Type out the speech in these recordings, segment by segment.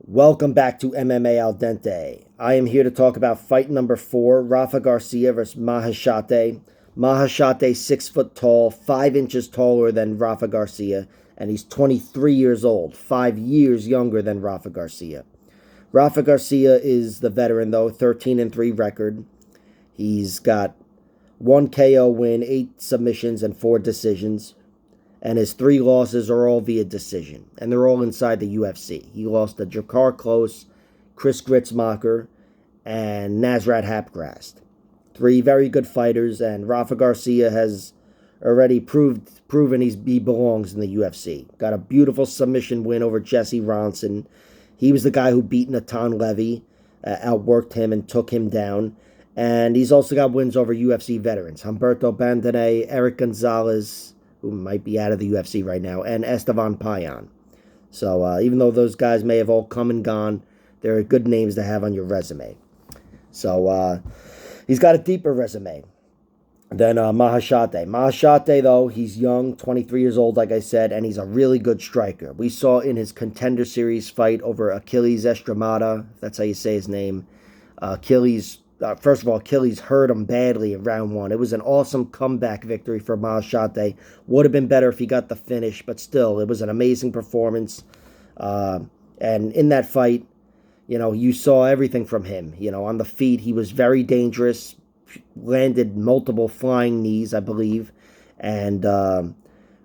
Welcome back to MMA Al Dente. I am here to talk about fight number 4, Rafa Garcia versus Maheshate. Maheshate, 6 foot tall, 5 inches taller than Rafa Garcia, and he's 23 years old, 5 years younger than Rafa Garcia. Rafa Garcia is the veteran though, 13-3 record. He's got 1 KO win, 8 submissions, and 4 decisions. And his 3 losses are all via decision, and they're all inside the UFC. He lost to Jakar Close, Chris Gritzmacher, and Nasrat Hapgrast. 3 very good fighters, and Rafa Garcia has already proven he belongs in the UFC. Got a beautiful submission win over Jesse Ronson. He was the guy who beat Natan Levy, outworked him and took him down. And he's also got wins over UFC veterans, Humberto Banderay, Eric Gonzalez, who might be out of the UFC right now, and Esteban Payan. So even though those guys may have all come and gone, they're good names to have on your resume. So he's got a deeper resume than Maheshate. Maheshate, though, he's young, 23 years old, like I said, and he's a really good striker. We saw in his Contender Series fight over Achilles Estremada, if that's how you say his name. First of all, Achilles hurt him badly in round 1. It was an awesome comeback victory for Maheshate. Would have been better if he got the finish, but still, it was an amazing performance. And in that fight, you saw everything from him. On the feet, he was very dangerous, landed multiple flying knees, I believe, and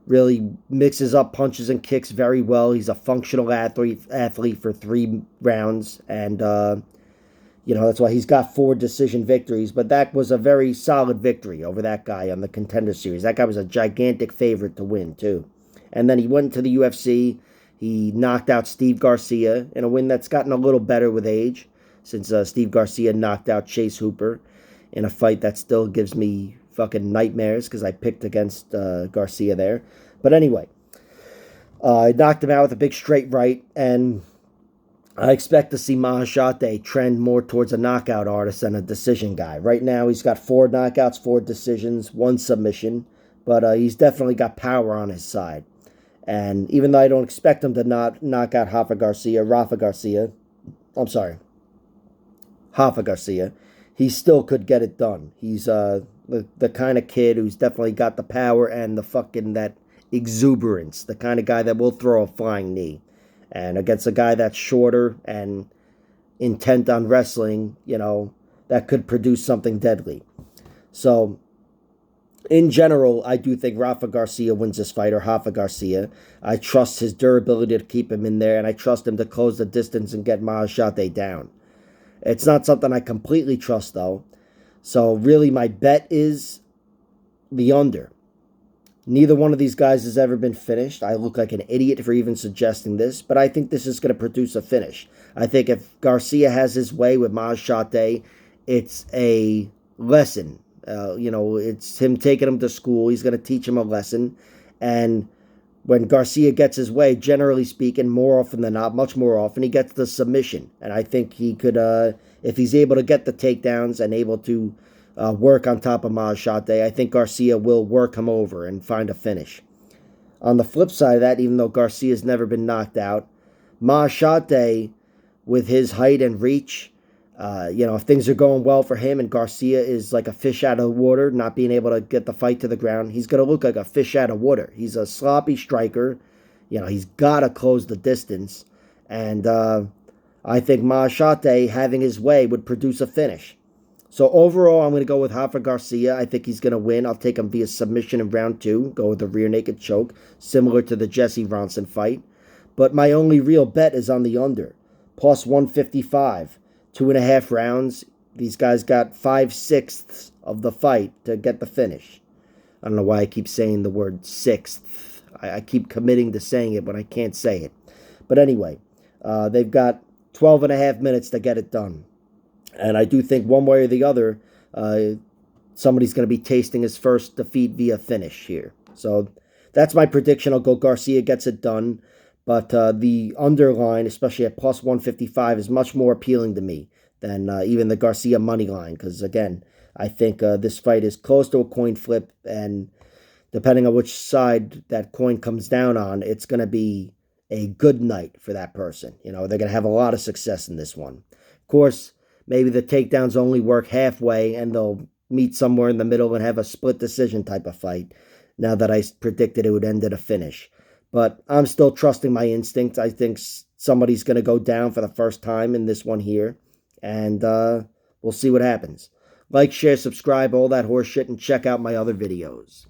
really mixes up punches and kicks very well. He's a functional athlete for 3 rounds, and that's why he's got 4 decision victories, but that was a very solid victory over that guy on the Contender Series. That guy was a gigantic favorite to win, too. And then he went to the UFC. He knocked out Steve Garcia in a win that's gotten a little better with age, since Steve Garcia knocked out Chase Hooper in a fight that still gives me fucking nightmares because I picked against Garcia there. But anyway, I knocked him out with a big straight right, and I expect to see Maheshate trend more towards a knockout artist than a decision guy. Right now, he's got 4 knockouts, 4 decisions, 1 submission, but he's definitely got power on his side. And even though I don't expect him to not knock out Rafa Garcia, he still could get it done. He's the kind of kid who's definitely got the power and that exuberance, the kind of guy that will throw a flying knee. And against a guy that's shorter and intent on wrestling, that could produce something deadly. So, in general, I do think Rafa Garcia wins this fight, or Rafa Garcia. I trust his durability to keep him in there, and I trust him to close the distance and get Maheshate down. It's not something I completely trust, though. So, really, my bet is the under. Neither one of these guys has ever been finished. I look like an idiot for even suggesting this, but I think this is going to produce a finish. I think if Garcia has his way with Maheshate, it's a lesson. It's him taking him to school. He's going to teach him a lesson. And when Garcia gets his way, generally speaking, more often than not, much more often, he gets the submission. And I think he could, if he's able to get the takedowns and able to work on top of Maheshate, I think Garcia will work him over and find a finish. On the flip side of that, even though Garcia's never been knocked out, Maheshate, with his height and reach, if things are going well for him and Garcia is like a fish out of the water, not being able to get the fight to the ground, he's going to look like a fish out of water. He's a sloppy striker. He's got to close the distance. And I think Maheshate, having his way, would produce a finish. So overall, I'm going to go with Rafa Garcia. I think he's going to win. I'll take him via submission in round 2. Go with the rear naked choke, similar to the Jesse Ronson fight. But my only real bet is on the under. Plus 155. 2.5 rounds. These guys got 5/6 of the fight to get the finish. I don't know why I keep saying the word sixth. I keep committing to saying it when I can't say it. But anyway, they've got 12.5 minutes to get it done. And I do think one way or the other, somebody's going to be tasting his first defeat via finish here. So that's my prediction. I'll go Garcia gets it done. But the underline, especially at plus 155, is much more appealing to me than even the Garcia money line. Because, again, I think this fight is close to a coin flip. And depending on which side that coin comes down on, it's going to be a good night for that person. They're going to have a lot of success in this one. Of course, maybe the takedowns only work halfway and they'll meet somewhere in the middle and have a split decision type of fight, now that I predicted it would end in a finish. But I'm still trusting my instincts. I think somebody's going to go down for the first time in this one here, and we'll see what happens. Like, share, subscribe, all that horse shit, and check out my other videos.